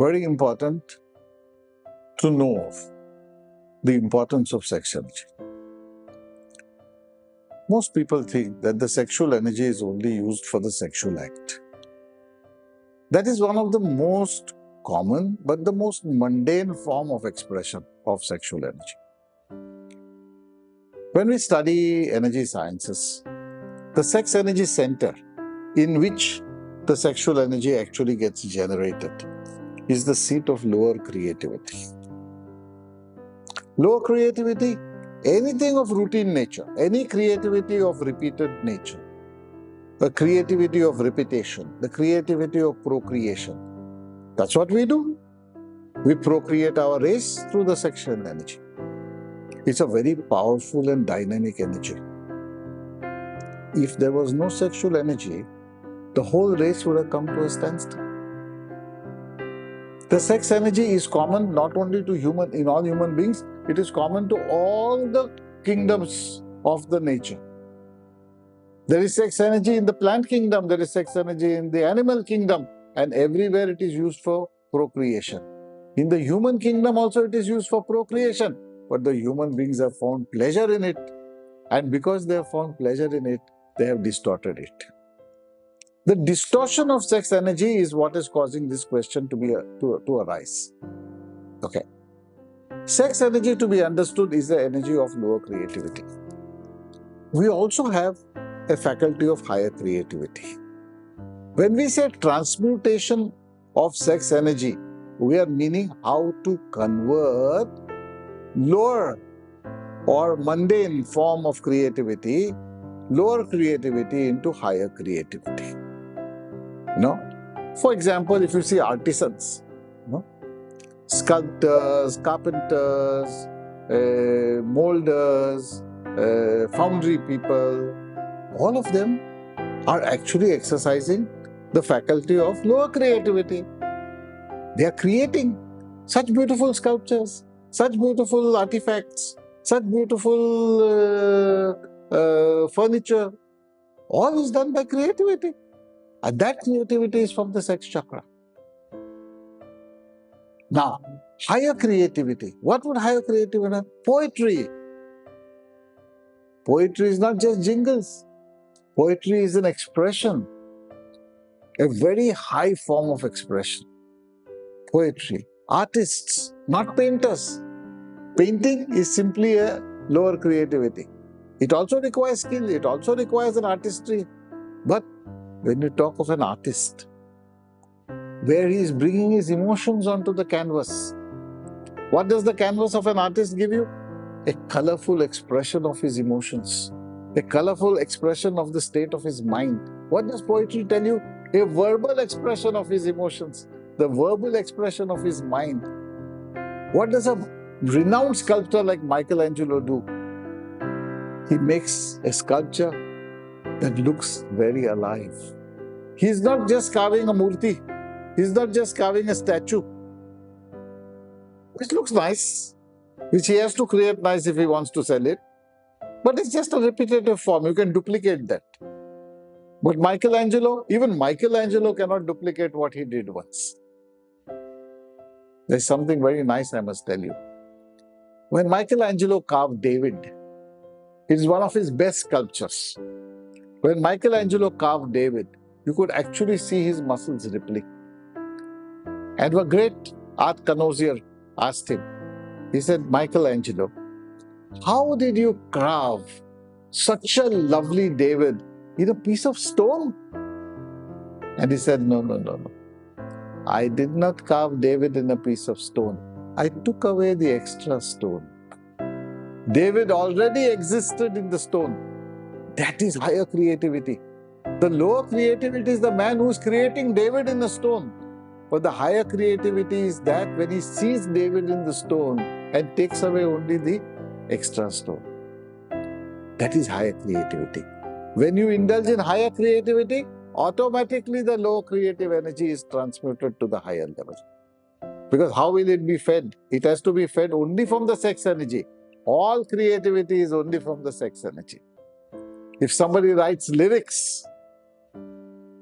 Very important to know of the importance of sex energy. Most people think that the sexual energy is only used for the sexual act. That is one of the most common but the most mundane form of expression of sexual energy. When we study energy sciences, the sex energy center in which the sexual energy actually gets generated is the seat of lower creativity. Lower creativity, anything of routine nature, any creativity of repeated nature, the creativity of repetition, the creativity of procreation. That's what we do. We procreate our race through the sexual energy. It's a very powerful and dynamic energy. If there was no sexual energy, the whole race would have come to a standstill. The sex energy is common not only to in all human beings, it is common to all the kingdoms of the nature. There is sex energy in the plant kingdom, there is sex energy in the animal kingdom, and everywhere it is used for procreation. In the human kingdom also it is used for procreation, but the human beings have found pleasure in it, and because they have found pleasure in it, they have distorted it. The distortion of sex energy is what is causing this question to arise. Okay. Sex energy, to be understood, is the energy of lower creativity. We also have a faculty of higher creativity. When we say transmutation of sex energy, we are meaning how to convert lower or mundane form of creativity, lower creativity into higher creativity. For example, if you see artisans, sculptors, carpenters, molders, foundry people, all of them are actually exercising the faculty of lower creativity. They are creating such beautiful sculptures, such beautiful artifacts, such beautiful furniture. All is done by creativity. And that creativity is from the sex chakra. Now, higher creativity. What would higher creativity be? Poetry. Poetry is not just jingles. Poetry is an expression, a very high form of expression. Poetry. Artists, not painters. Painting is simply a lower creativity. It also requires skill, it also requires an artistry. But when you talk of an artist, where he is bringing his emotions onto the canvas, what does the canvas of an artist give you? A colorful expression of his emotions, a colorful expression of the state of his mind. What does poetry tell you? A verbal expression of his emotions, the verbal expression of his mind. What does a renowned sculptor like Michelangelo do? He makes a sculpture that looks very alive. He's not just carving a murti. He's not just carving a statue, which looks nice, which he has to create nice if he wants to sell it. But it's just a repetitive form. You can duplicate that. But Michelangelo, even Michelangelo cannot duplicate what he did once. There's something very nice I must tell you. When Michelangelo carved David, it's one of his best sculptures. When Michelangelo carved David, you could actually see his muscles rippling. And a great art connoisseur asked him, he said, Michelangelo, how did you carve such a lovely David in a piece of stone? And he said, no. I did not carve David in a piece of stone. I took away the extra stone. David already existed in the stone. That is higher creativity. The lower creativity is the man who is creating David in the stone. But the higher creativity is that when he sees David in the stone and takes away only the extra stone. That is higher creativity. When you indulge in higher creativity, automatically the low creative energy is transmuted to the higher level. Because how will it be fed? It has to be fed only from the sex energy. All creativity is only from the sex energy. If somebody writes lyrics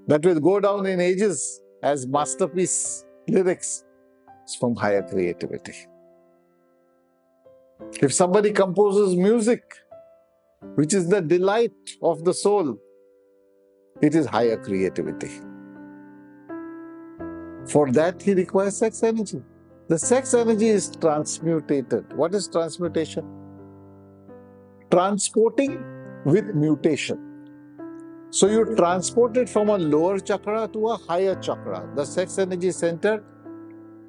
that will go down in ages as masterpiece lyrics, It's from higher creativity. If somebody composes music, which is the delight of the soul, it is higher creativity. For that, he requires sex energy. The sex energy is transmutated. What is transmutation? Transporting with mutation. So you transport it from a lower chakra to a higher chakra. The sex energy center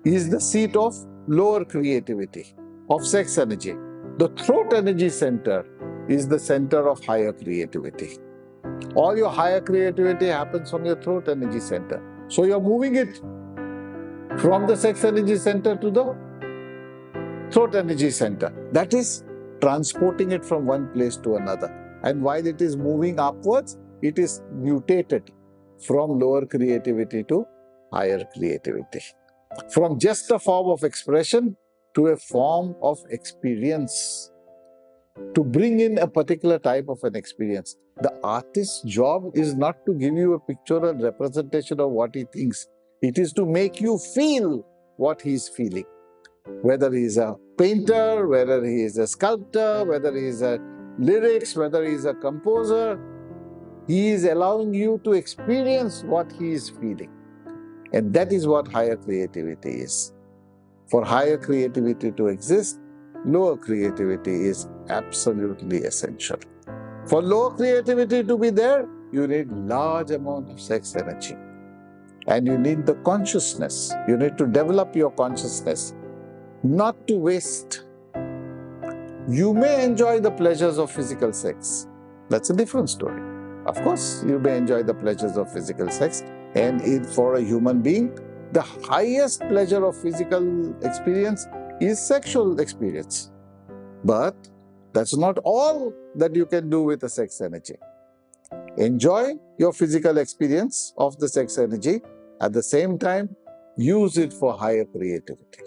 is the seat of lower creativity, of sex energy. The throat energy center is the center of higher creativity. All your higher creativity happens from your throat energy center. So you're moving it from the sex energy center to the throat energy center. That is transporting it from one place to another. And while it is moving upwards, it is mutated from lower creativity to higher creativity. From just a form of expression to a form of experience. To bring in a particular type of an experience. The artist's job is not to give you a pictorial representation of what he thinks. It is to make you feel what he is feeling. Whether he is a painter, whether he is a sculptor, whether he is a lyrics, whether he is a composer, he is allowing you to experience what he is feeling. And that is what higher creativity is. For higher creativity to exist, lower creativity is absolutely essential. For lower creativity to be there, you need large amount of sex energy. And you need the consciousness. You need to develop your consciousness, not to waste. You may enjoy the pleasures of physical sex. That's a different story. Of course, you may enjoy the pleasures of physical sex. And for a human being, the highest pleasure of physical experience is sexual experience. But that's not all that you can do with the sex energy. Enjoy your physical experience of the sex energy. At the same time, use it for higher creativity.